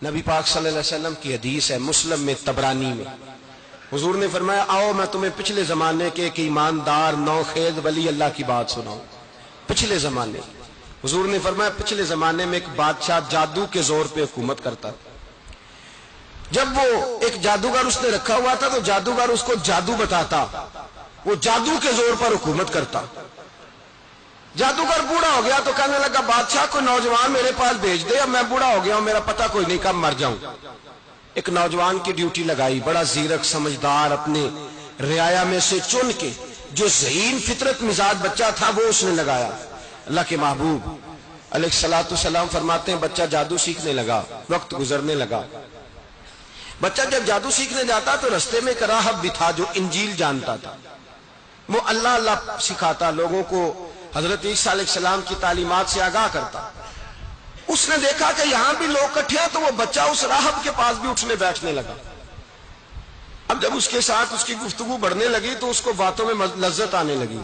نبی پاک صلی اللہ علیہ وسلم کی حدیث ہے مسلم میں طبرانی میں، حضور نے فرمایا آؤ میں تمہیں پچھلے زمانے کے ایک ایماندار نوخیز ولی اللہ کی بات سناؤں۔ پچھلے زمانے حضور نے فرمایا پچھلے زمانے میں ایک بادشاہ جادو کے زور پہ حکومت کرتا تھا۔ جب وہ ایک جادوگر اس نے رکھا ہوا تھا تو جادوگر اس کو جادو بتاتا، وہ جادو کے زور پر حکومت کرتا۔ جادوگر بوڑھا ہو گیا تو کہنے لگا بادشاہ کو نوجوان میرے پاس بھیج دے، اب میں بوڑھا ہو گیا ہوں، میرا پتہ کوئی نہیں کب مر جاؤں۔ ایک نوجوان کی ڈیوٹی لگائی، بڑا زیرک سمجھدار، اپنے رعایا میں سے چن کے جو ذہین فطرت مزاج بچہ تھا وہ اس نے لگایا۔ اللہ کے محبوب علیہ الصلوۃ والسلام فرماتے ہیں بچہ جادو سیکھنے لگا، وقت گزرنے لگا۔ بچہ جب جادو سیکھنے جاتا تو رستے میں ایک راہب بھی تھا جو انجیل جانتا تھا، وہ اللہ اللہ سکھاتا، لوگوں کو حضرت عیسیٰ علیہ السلام کی تعلیمات سے آگاہ کرتا۔ اس نے دیکھا کہ یہاں بھی لوگ اکٹھے ہیں تو وہ بچہ اس راہب کے پاس بھی اٹھنے بیٹھنے لگا۔ اب جب اس کے ساتھ اس کی گفتگو بڑھنے لگی تو اس کو باتوں میں لذت آنے لگی۔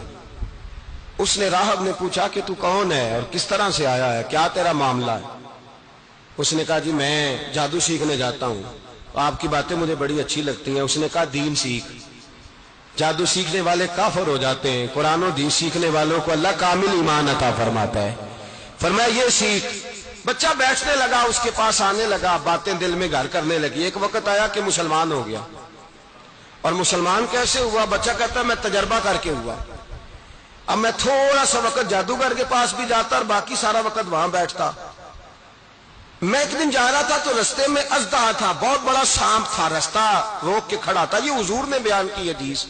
اس نے راہب نے پوچھا کہ تو کون ہے اور کس طرح سے آیا ہے، کیا تیرا معاملہ ہے؟ اس نے کہا جی میں جادو سیکھنے جاتا ہوں، آپ کی باتیں مجھے بڑی اچھی لگتی ہیں۔ اس نے کہا دین سیکھ، جادو سیکھنے والے کافر ہو جاتے ہیں، قرآن و دین سیکھنے والوں کو اللہ کامل ایمان عطا فرماتا ہے۔ فرمایا یہ سیکھ۔ بچہ بیٹھنے لگا، اس کے پاس آنے لگا، باتیں دل میں گھر کرنے لگی۔ ایک وقت آیا کہ مسلمان ہو گیا، اور مسلمان کیسے ہوا؟ بچہ کہتا میں تجربہ کر کے ہوا۔ اب میں تھوڑا سا وقت جادوگر کے پاس بھی جاتا اور باقی سارا وقت وہاں بیٹھتا۔ میں ایک دن جا رہا تھا تو رستے میں اژدہا تھا، بہت بڑا سانپ تھا، رستہ روک کے کھڑا تھا۔ یہ حضور نے بیان کی حدیث۔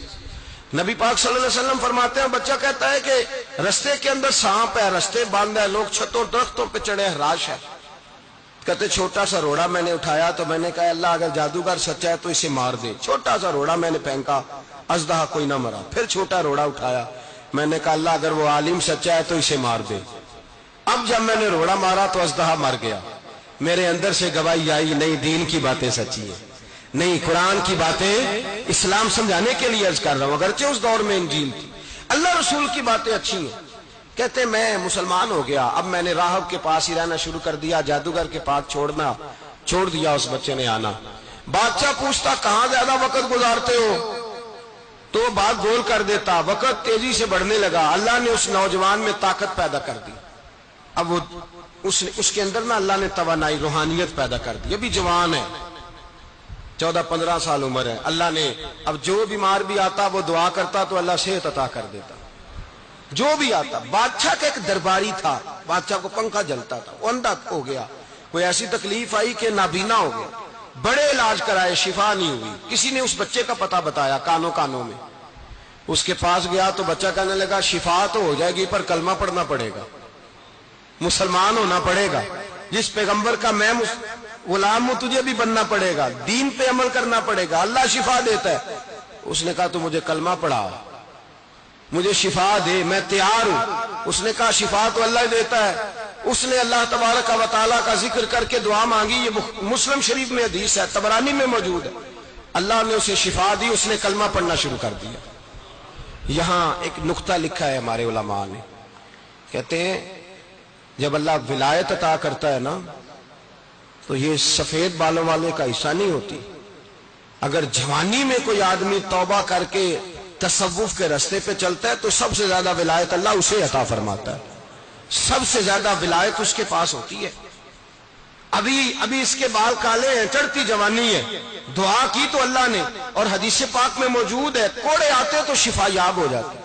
نبی پاک صلی اللہ علیہ وسلم فرماتے ہیں بچہ کہتا ہے کہ رستے کے اندر سانپ ہے، رستے بند ہے، لوگ چھتوں درختوں پہ چڑھے، ہراش ہے۔ کہتے چھوٹا سا روڑا میں نے اٹھایا تو میں نے کہا اللہ اگر جادوگر سچا ہے تو اسے مار دے۔ چھوٹا سا روڑا میں نے پھینکا، اژدہا کوئی نہ مرا۔ پھر چھوٹا روڑا اٹھایا، میں نے کہا اللہ اگر وہ عالم سچا ہے تو اسے مار دے۔ اب جب میں نے روڑا مارا تو اژدہا مر گیا۔ میرے اندر سے گواہی آئی نہیں دین کی باتیں سچی ہیں، نہیں قرآن کی باتیں اسلام سمجھانے کے لیے عرض کر رہا ہوں، اگرچہ اس دور میں انجیل تھی۔ اللہ رسول کی باتیں اچھی ہیں۔ کہتے میں مسلمان ہو گیا، اب میں نے راہب کے پاس ہی رہنا شروع کر دیا، جادوگر کے پاس چھوڑ دیا۔ اس بچے نے آنا، بادشاہ پوچھتا کہاں زیادہ وقت گزارتے ہو تو وہ بات گول کر دیتا۔ وقت تیزی سے بڑھنے لگا، اللہ نے اس نوجوان میں طاقت پیدا کر دی۔ اب وہ اس کے اندر نا اللہ نے توانائی روحانیت پیدا کر دی، ابھی جوان ہے، 14-15 سال عمر ہے۔ اللہ نے اب جو بیمار بھی آتا وہ دعا کرتا تو اللہ صحت عطا کر دیتا، جو بھی آتا۔ بادشاہ کا ایک درباری تھا، بادشاہ کو پنکھا جلتا تھا، وہ اندھا ہو گیا، کوئی ایسی تکلیف آئی کہ نابینا ہو گیا، بڑے علاج کرائے شفا نہیں ہوئی۔ کسی نے اس بچے کا پتہ بتایا کانوں میں، اس کے پاس گیا تو بچہ کہنے لگا شفا تو ہو جائے گی پر کلمہ پڑھنا پڑے گا، مسلمان ہونا پڑے گا، جس پیغمبر کا میں غلام ہوں تجھے بھی بننا پڑے گا، دین پہ عمل کرنا پڑے گا، اللہ شفا دیتا ہے۔ اس نے کہا تو مجھے کلمہ پڑھا، مجھے شفا دے، میں تیار ہوں۔ اس نے کہا شفا تو اللہ ہی دیتا ہے۔ اس نے اللہ تبارک و تعالیٰ کا ذکر کر کے دعا مانگی، یہ مسلم شریف میں حدیث ہے، طبرانی میں موجود ہے۔ اللہ نے اسے شفا دی، اس نے کلمہ پڑھنا شروع کر دیا۔ یہاں ایک نقطہ لکھا ہے ہمارے علماء نے، کہتے ہیں جب اللہ ولایت عطا کرتا ہے نا تو یہ سفید بالوں والے کا حصہ نہیں ہوتی۔ اگر جوانی میں کوئی آدمی توبہ کر کے تصوف کے راستے پہ چلتا ہے تو سب سے زیادہ ولایت اللہ اسے عطا فرماتا ہے، سب سے زیادہ ولایت اس کے پاس ہوتی ہے۔ ابھی اس کے بال کالے ہیں، چڑھتی جوانی ہے، دعا کی تو اللہ نے، اور حدیث پاک میں موجود ہے کوڑے آتے تو شفا یاب ہو جاتے،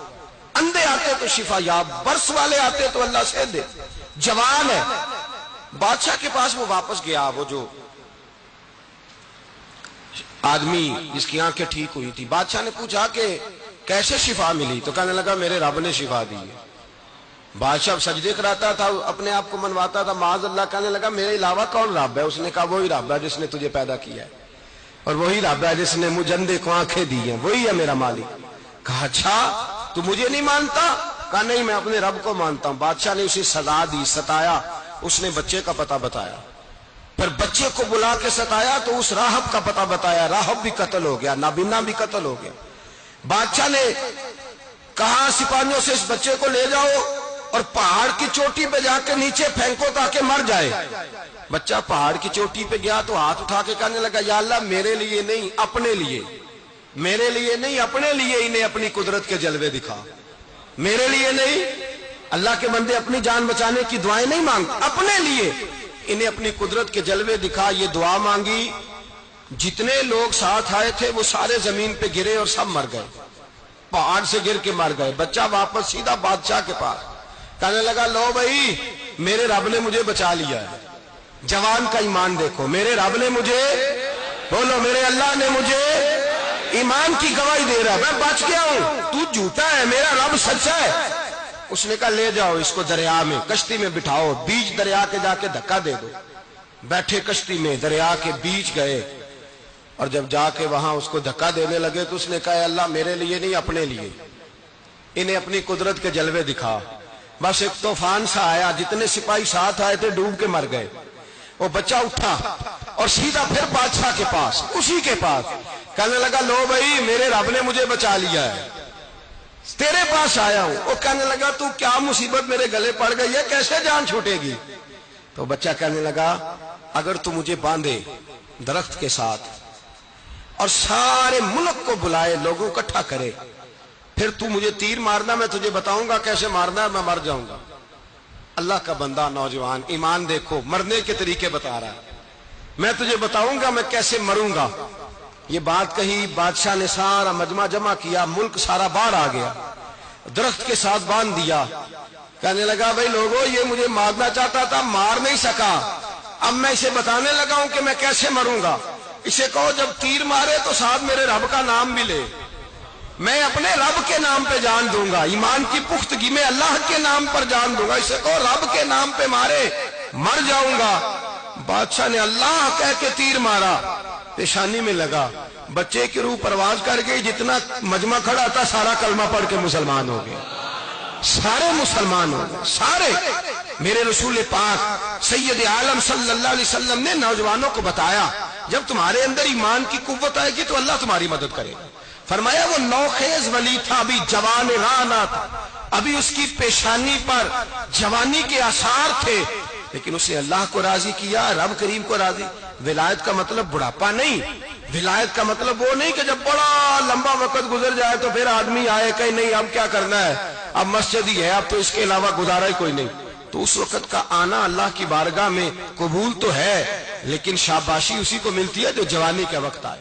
اندھے آتے تو شفا یاب، برس والے آتے تو اللہ سے دے، جوان ہے۔ بادشاہ کے پاس وہ واپس گیا، وہ جو آدمی جس کی آنکھیں ٹھیک ہوئی تھی۔ بادشاہ نے پوچھا کہ کیسے شفا ملی؟ تو کہنے لگا میرے رب نے شفا دی ہے۔ بادشاہ سجدے کراتا تھا، اپنے آپ کو منواتا تھا، معاذ اللہ، کہنے لگا میرے علاوہ کون رب ہے؟ اس نے کہا وہی رب ہے جس نے تجھے پیدا کیا ہے، اور وہی رب ہے جس نے مجھے اندھے کو آنکھیں دی ہیں، وہی ہے میرا مالک۔ کہا اچھا تو مجھے نہیں مانتا؟ کہا نہیں میں اپنے رب کو مانتا ہوں۔ بادشاہ نے اسے سزا دی، ستایا، اس نے بچے کا پتہ بتایا، پھر بچے کو بلا کے ستایا تو اس راہب کا پتہ بتایا، راہب بھی قتل ہو گیا، نابینا بھی قتل ہو گیا۔ بادشاہ نے کہا سپاہیوں سے اس بچے کو لے جاؤ اور پہاڑ کی چوٹی پہ جا کے نیچے پھینکو تاکہ مر جائے. بچہ پہاڑ کی چوٹی پہ گیا تو ہاتھ اٹھا کے کہنے لگا یا اللہ میرے لیے نہیں اپنے لیے، میرے لیے نہیں اپنے لیے انہیں اپنی قدرت کے جلوے دکھا. میرے لیے نہیں، اللہ کے بندے اپنی جان بچانے کی دعائیں نہیں مانگتے، اپنے لیے انہیں اپنی قدرت کے جلوے دکھا. یہ دعا مانگی، جتنے لوگ ساتھ آئے تھے وہ سارے زمین پہ گرے اور سب مر گئے، پہاڑ سے گر کے مر گئے. بچہ واپس سیدھا بادشاہ کے پاس کہنے لگا لو بھائی میرے رب نے مجھے بچا لیا ہے. جوان کا ایمان دیکھو، میرے رب نے مجھے، بولو میرے اللہ نے مجھے ایمان کی گواہی دے رہا ہے، میں بچ گیا ہوں، تو جھوٹا ہے میرا رب سچا ہے. اس نے کہا لے جاؤ اس کو دریا میں، کشتی میں بٹھاؤ، بیچ دریا کے جا کے دھکا دے دو. بیٹھے کشتی میں، دریا کے بیچ گئے، اور جب جا کے وہاں اس کو دھکا دینے لگے تو اس نے کہا اللہ میرے لیے نہیں اپنے لیے انہیں اپنی قدرت کے جلوے دکھا. بس ایک طوفان سا آیا، جتنے سپاہی ساتھ آئے تھے ڈوب کے مر گئے. وہ بچہ اٹھا اور سیدھا پھر بادشاہ کے پاس، اسی کے پاس کہنے لگا لو بھائی میرے رب نے مجھے بچا لیا ہے، تیرے پاس آیا ہوں. وہ کہنے لگا تو کیا مصیبت میرے گلے پڑ گئی ہے، کیسے جان چھوٹے گی؟ تو بچہ کہنے لگا اگر تو مجھے باندھے درخت کے ساتھ اور سارے ملک کو بلائے، لوگوں کو اکٹھا کرے، پھر تو مجھے تیر مارنا، میں تجھے بتاؤں گا کیسے مارنا ہے، میں مر جاؤں گا. اللہ کا بندہ نوجوان ایمان دیکھو، مرنے کے طریقے بتا رہا ہے، میں تجھے بتاؤں گا میں کیسے مروں گا. یہ بات کہی، بادشاہ نے سارا مجمع جمع کیا، ملک سارا باہر آ گیا، درخت کے ساتھ باندھ دیا. کہنے لگا بھائی لوگوں یہ مجھے مارنا چاہتا تھا، مار نہیں سکا، اب میں اسے بتانے لگا ہوں کہ میں کیسے مروں گا. اسے کہو جب تیر مارے تو ساتھ میرے رب کا نام بھی لے، میں اپنے رب کے نام پہ جان دوں گا، ایمان کی پختگی میں اللہ کے نام پر جان دوں گا. اسے کہو رب کے نام پہ مارے، مر جاؤں گا. بادشاہ نے اللہ کہہ کے تیر مارا، پیشانی میں لگا، بچے کی روح پرواز کر گئی. جتنا مجمع کھڑا تھا سارا کلمہ پڑھ کے مسلمان ہو گیا، سارے مسلمان ہو گئے سارے. میرے رسول پاک سید عالم صلی اللہ علیہ وسلم نے نوجوانوں کو بتایا جب تمہارے اندر ایمان کی قوت آئے گی تو اللہ تمہاری مدد کرے گا. فرمایا وہ نوخیز ولی تھا، ابھی جوان رانا تھا، ابھی اس کی پیشانی پر جوانی کے آثار تھے، لیکن اس نے اللہ کو راضی کیا، رب کریم کو راضی. ولایت کا مطلب بڑھاپا نہیں، ولایت کا مطلب وہ نہیں کہ جب بڑا لمبا وقت گزر جائے تو پھر آدمی آئے کہ نہیں اب کیا کرنا ہے، اب مسجد ہی ہے، اب تو اس کے علاوہ گزارا ہی کوئی نہیں. تو اس وقت کا آنا اللہ کی بارگاہ میں قبول تو ہے، لیکن شاباشی اسی کو ملتی ہے جو جوانی کے وقت آئے.